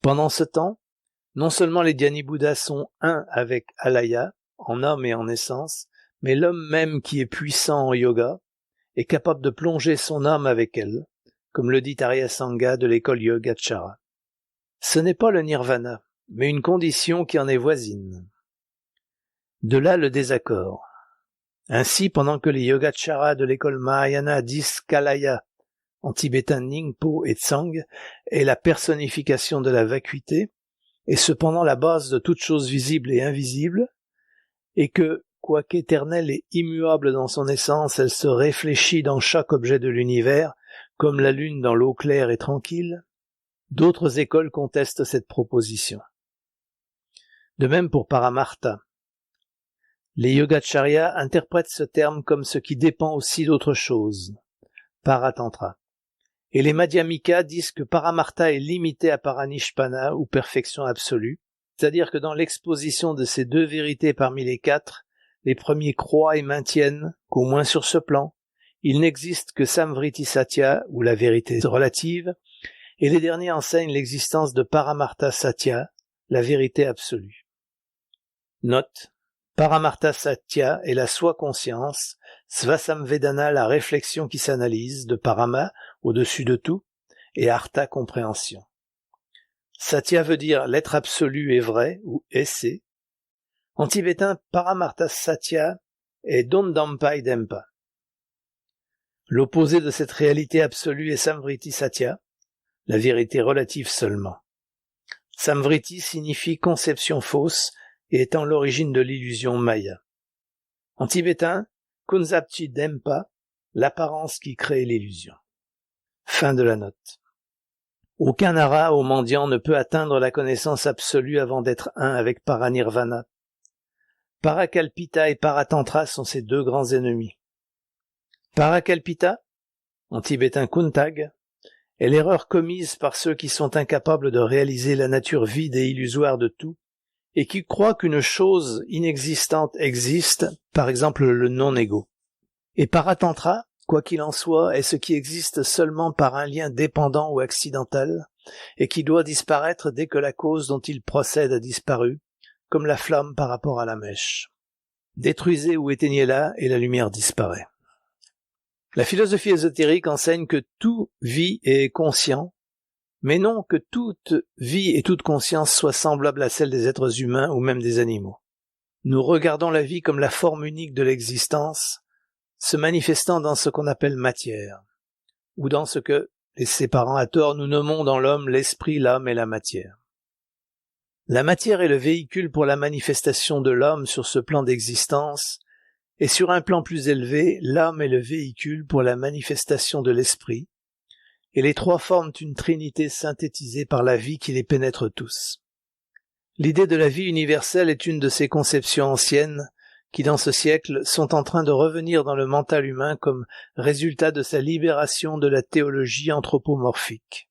Pendant ce temps, non seulement les Dhyani Bouddha sont un avec Alaya, en homme et en essence, mais l'homme même qui est puissant en yoga est capable de plonger son âme avec elle, comme le dit Arya Sangha de l'école Yogacara. Ce n'est pas le nirvana, mais une condition qui en est voisine. De là le désaccord. Ainsi, pendant que les Yogacaras de l'école Mahayana disent qu'Alaya, en tibétain Ningpo et Tsang, est la personnification de la vacuité, et cependant la base de toute chose visible et invisible, et que, quoiqu'éternelle et immuable dans son essence, elle se réfléchit dans chaque objet de l'univers, comme la lune dans l'eau claire et tranquille, d'autres écoles contestent cette proposition. De même pour Paramartha. Les Yogacharyas interprètent ce terme comme ce qui dépend aussi d'autre chose, Paratantra. Et les Madhyamikas disent que Paramartha est limité à Paranishpana ou perfection absolue, c'est-à-dire que dans l'exposition de ces deux vérités parmi les 4, les premiers croient et maintiennent qu'au moins sur ce plan, il n'existe que Samvriti Satya ou la vérité relative, et les derniers enseignent l'existence de Paramartha Satya, la vérité absolue. Note, Paramartha Satya est la soi-conscience, Svasamvedana la réflexion qui s'analyse, de Parama, au-dessus de tout, et Artha compréhension. Satya veut dire l'être absolu est vrai, ou essai. En tibétain, Paramartha Satya est Dondampai Dempa. L'opposé de cette réalité absolue est Samvriti Satya, la vérité relative seulement. Samvriti signifie conception fausse et étant l'origine de l'illusion maya. En tibétain, Kunzapchi Dempa, l'apparence qui crée l'illusion. Fin de la note. Aucun ara ou mendiant ne peut atteindre la connaissance absolue avant d'être un avec Paranirvana. Parakalpita et Paratantra sont ses deux grands ennemis. Parakalpita, en tibétain Kuntag, est l'erreur commise par ceux qui sont incapables de réaliser la nature vide et illusoire de tout, et qui croient qu'une chose inexistante existe, par exemple le non-égo. Et Paratantra, quoi qu'il en soit, est ce qui existe seulement par un lien dépendant ou accidentel, et qui doit disparaître dès que la cause dont il procède a disparu, comme la flamme par rapport à la mèche. Détruisez ou éteignez-la et la lumière disparaît. La philosophie ésotérique enseigne que tout vit et est conscient, mais non que toute vie et toute conscience soient semblables à celle des êtres humains ou même des animaux. Nous regardons la vie comme la forme unique de l'existence, se manifestant dans ce qu'on appelle matière, ou dans ce que, les séparant à tort, nous nommons dans l'homme l'esprit, l'âme et la matière. La matière est le véhicule pour la manifestation de l'homme sur ce plan d'existence, et sur un plan plus élevé, l'âme est le véhicule pour la manifestation de l'esprit, et les trois forment une trinité synthétisée par la vie qui les pénètre tous. L'idée de la vie universelle est une de ces conceptions anciennes qui, dans ce siècle, sont en train de revenir dans le mental humain comme résultat de sa libération de la théologie anthropomorphique.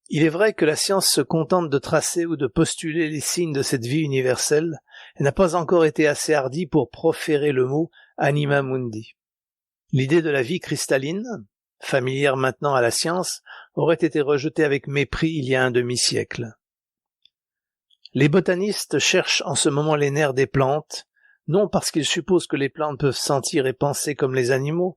Il est vrai que la science se contente de tracer ou de postuler les signes de cette vie universelle et n'a pas encore été assez hardie pour proférer le mot anima mundi. L'idée de la vie cristalline, familière maintenant à la science, aurait été rejetée avec mépris il y a un demi-siècle. Les botanistes cherchent en ce moment les nerfs des plantes, non parce qu'ils supposent que les plantes peuvent sentir et penser comme les animaux,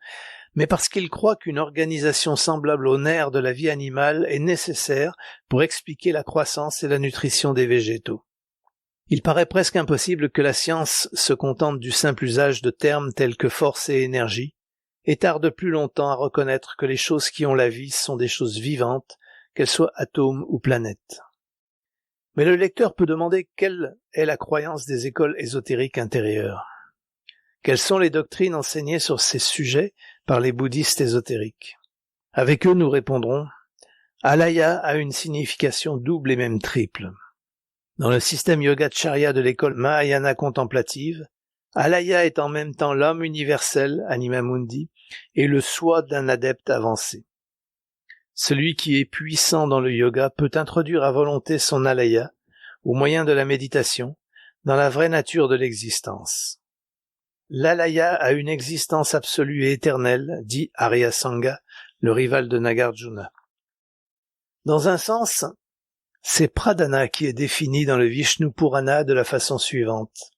mais parce qu'ils croient qu'une organisation semblable aux nerfs de la vie animale est nécessaire pour expliquer la croissance et la nutrition des végétaux. Il paraît presque impossible que la science se contente du simple usage de termes tels que force et énergie, et tarde plus longtemps à reconnaître que les choses qui ont la vie sont des choses vivantes, qu'elles soient atomes ou planètes. Mais le lecteur peut demander quelle est la croyance des écoles ésotériques intérieures. Quelles sont les doctrines enseignées sur ces sujets par les bouddhistes ésotériques? Avec eux, nous répondrons « Alaya a une signification double et même triple. Dans le système Yogacarya de l'école Mahayana contemplative, Alaya est en même temps l'homme universel, Anima Mundi, et le soi d'un adepte avancé. Celui qui est puissant dans le yoga peut introduire à volonté son Alaya, au moyen de la méditation, dans la vraie nature de l'existence. L'Alaya a une existence absolue et éternelle, dit Arya Sangha, le rival de Nagarjuna. Dans un sens, c'est Pradhana qui est défini dans le Vishnu Purana de la façon suivante.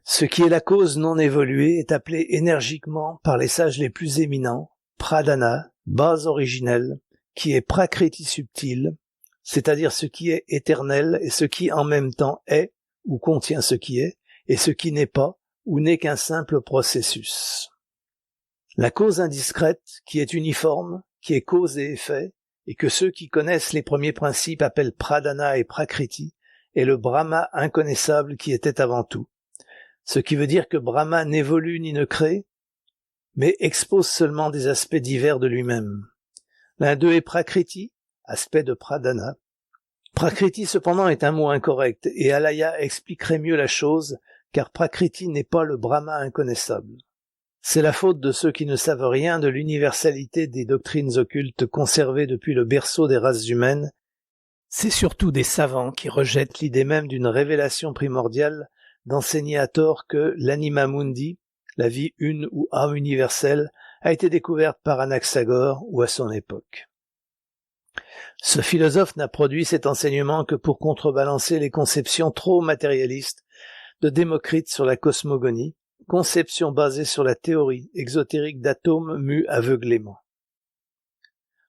Ce qui est la cause non évoluée est appelé énergiquement par les sages les plus éminents, Pradhana, base originelle, qui est Prakriti subtil, c'est-à-dire ce qui est éternel et ce qui en même temps est ou contient ce qui est, et ce qui n'est pas ou n'est qu'un simple processus. La cause indiscrète, qui est uniforme, qui est cause et effet, et que ceux qui connaissent les premiers principes appellent Pradhana et Prakriti, est le Brahma inconnaissable qui était avant tout. Ce qui veut dire que Brahma n'évolue ni ne crée, mais expose seulement des aspects divers de lui-même. L'un d'eux est Prakriti, aspect de Pradhana. Prakriti cependant est un mot incorrect, et Alaya expliquerait mieux la chose, car Prakriti n'est pas le Brahma inconnaissable. C'est la faute de ceux qui ne savent rien de l'universalité des doctrines occultes conservées depuis le berceau des races humaines. C'est surtout des savants qui rejettent l'idée même d'une révélation primordiale d'enseigner à tort que l'anima mundi, la vie une ou âme universelle, a été découverte par Anaxagore ou à son époque. Ce philosophe n'a produit cet enseignement que pour contrebalancer les conceptions trop matérialistes de Démocrite sur la cosmogonie, conception basée sur la théorie exotérique d'atomes mus aveuglément.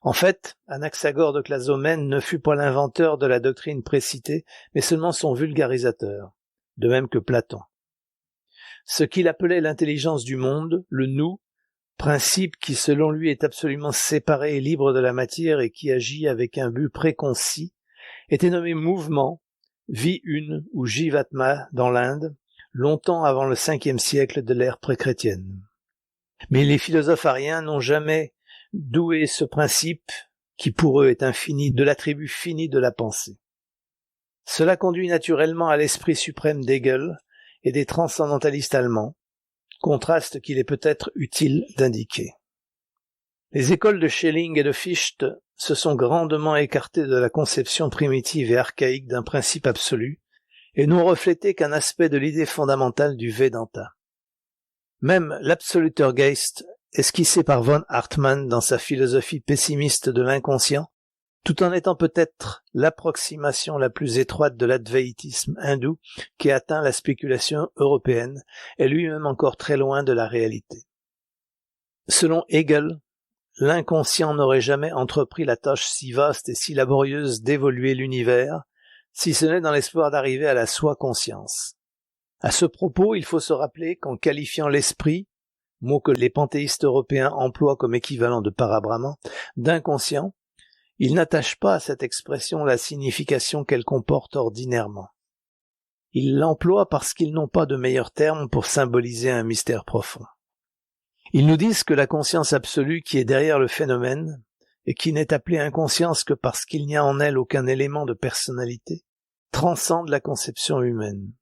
En fait, Anaxagore de Clazomène ne fut pas l'inventeur de la doctrine précitée, mais seulement son vulgarisateur, de même que Platon. Ce qu'il appelait l'intelligence du monde, le nous, principe qui selon lui est absolument séparé et libre de la matière et qui agit avec un but préconcis, était nommé mouvement, vie une ou Jivatma dans l'Inde, longtemps avant le 5e siècle de l'ère pré-chrétienne. Mais les philosophes ariens n'ont jamais doué ce principe, qui pour eux est infini, de l'attribut fini de la pensée. Cela conduit naturellement à l'esprit suprême d'Hegel et des transcendantalistes allemands, contraste qu'il est peut-être utile d'indiquer. Les écoles de Schelling et de Fichte se sont grandement écartées de la conception primitive et archaïque d'un principe absolu et n'ont reflété qu'un aspect de l'idée fondamentale du Vedanta. Même l'Absolutergeist, esquissé par von Hartmann dans sa philosophie pessimiste de l'inconscient, tout en étant peut-être l'approximation la plus étroite de l'advaïtisme hindou qui atteint la spéculation européenne, est lui-même encore très loin de la réalité. Selon Hegel, l'inconscient n'aurait jamais entrepris la tâche si vaste et si laborieuse d'évoluer l'univers, si ce n'est dans l'espoir d'arriver à la soi-conscience. À ce propos, il faut se rappeler qu'en qualifiant l'esprit, mot que les panthéistes européens emploient comme équivalent de parabrahman, d'inconscient, ils n'attachent pas à cette expression la signification qu'elle comporte ordinairement. Ils l'emploient parce qu'ils n'ont pas de meilleur terme pour symboliser un mystère profond. Ils nous disent que la conscience absolue qui est derrière le phénomène, et qui n'est appelée inconscience que parce qu'il n'y a en elle aucun élément de personnalité, transcende la conception humaine.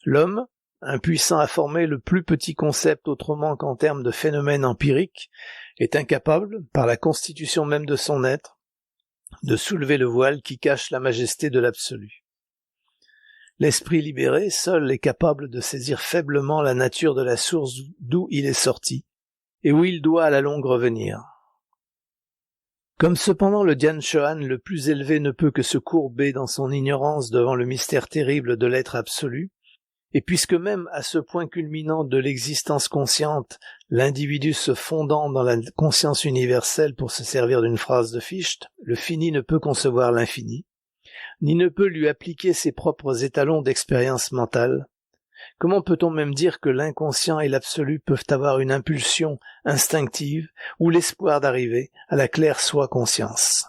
L'homme, impuissant à former le plus petit concept autrement qu'en termes de phénomène empirique, est incapable, par la constitution même de son être, de soulever le voile qui cache la majesté de l'absolu. L'esprit libéré, seul, est capable de saisir faiblement la nature de la source d'où il est sorti, et où il doit à la longue revenir. Comme cependant le Dhyan Chohan le plus élevé ne peut que se courber dans son ignorance devant le mystère terrible de l'être absolu, et puisque même à ce point culminant de l'existence consciente, l'individu se fondant dans la conscience universelle pour se servir d'une phrase de Fichte, le fini ne peut concevoir l'infini, ni ne peut lui appliquer ses propres étalons d'expérience mentale, comment peut-on même dire que l'inconscient et l'absolu peuvent avoir une impulsion instinctive ou l'espoir d'arriver à la claire soi-conscience?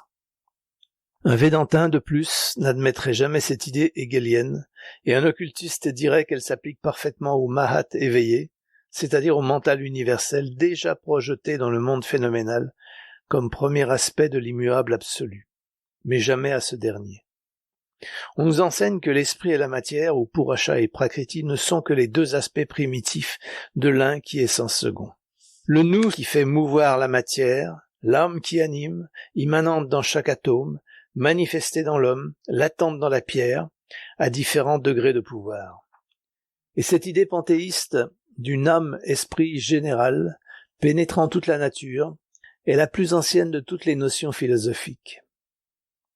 Un védantin, de plus, n'admettrait jamais cette idée hegelienne, et un occultiste dirait qu'elle s'applique parfaitement au mahat éveillé, c'est-à-dire au mental universel déjà projeté dans le monde phénoménal comme premier aspect de l'immuable absolu, mais jamais à ce dernier. On nous enseigne que l'esprit et la matière, ou Purusha et Prakriti, ne sont que les deux aspects primitifs de l'un qui est sans second. Le nous qui fait mouvoir la matière, l'âme qui anime, immanente dans chaque atome, manifestée dans l'homme, latente dans la pierre, à différents degrés de pouvoir. Et cette idée panthéiste d'une âme-esprit générale, pénétrant toute la nature, est la plus ancienne de toutes les notions philosophiques.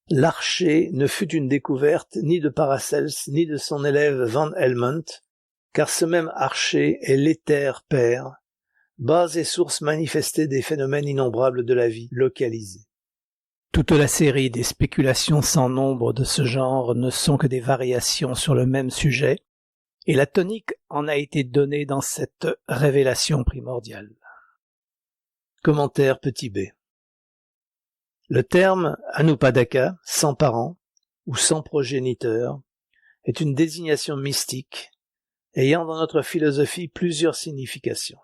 L'archer ne fut une découverte ni de Paracels ni de son élève Van Helmont, car ce même archer est l'éther père, base et source manifestée des phénomènes innombrables de la vie localisée. Toute la série des spéculations sans nombre de ce genre ne sont que des variations sur le même sujet, et la tonique en a été donnée dans cette révélation primordiale. Commentaire petit b. Le terme Anupadaka, sans parents ou sans progéniteur, est une désignation mystique ayant dans notre philosophie plusieurs significations.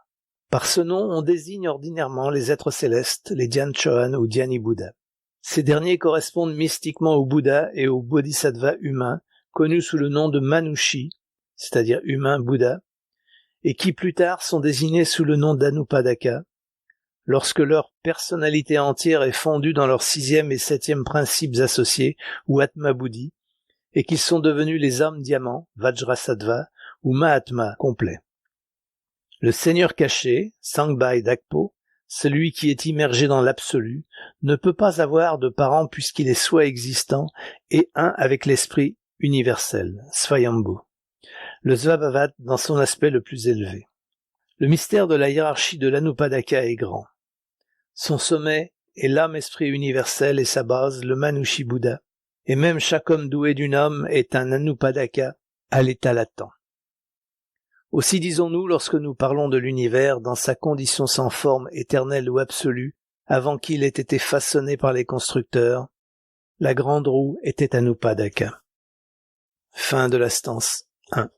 Par ce nom, on désigne ordinairement les êtres célestes, les Dhyan Chohan ou Dhyani Bouddha. Ces derniers correspondent mystiquement au Bouddha et au Bodhisattva humain, connus sous le nom de Manushi, c'est-à-dire humain Bouddha, et qui plus tard sont désignés sous le nom d'Anupadaka, lorsque leur personnalité entière est fondue dans leurs 6e et 7e principes associés, ou Atma Buddhi, et qu'ils sont devenus les âmes diamants, Vajrasattva, ou Mahatma complet. Le Seigneur caché, Sangbhai Dakpo, celui qui est immergé dans l'absolu, ne peut pas avoir de parents puisqu'il est soit existant et un avec l'esprit universel, Svayambhu, le Svabhavat dans son aspect le plus élevé. Le mystère de la hiérarchie de l'Anupadaka est grand. Son sommet est l'âme-esprit universel et sa base, le Manushi Bouddha, et même chaque homme doué d'une âme est un Anupadaka à l'état latent. Aussi disons-nous, lorsque nous parlons de l'univers, dans sa condition sans forme, éternelle ou absolue, avant qu'il ait été façonné par les constructeurs, la grande roue était à nous pas d'Aka. Fin de la stance 1.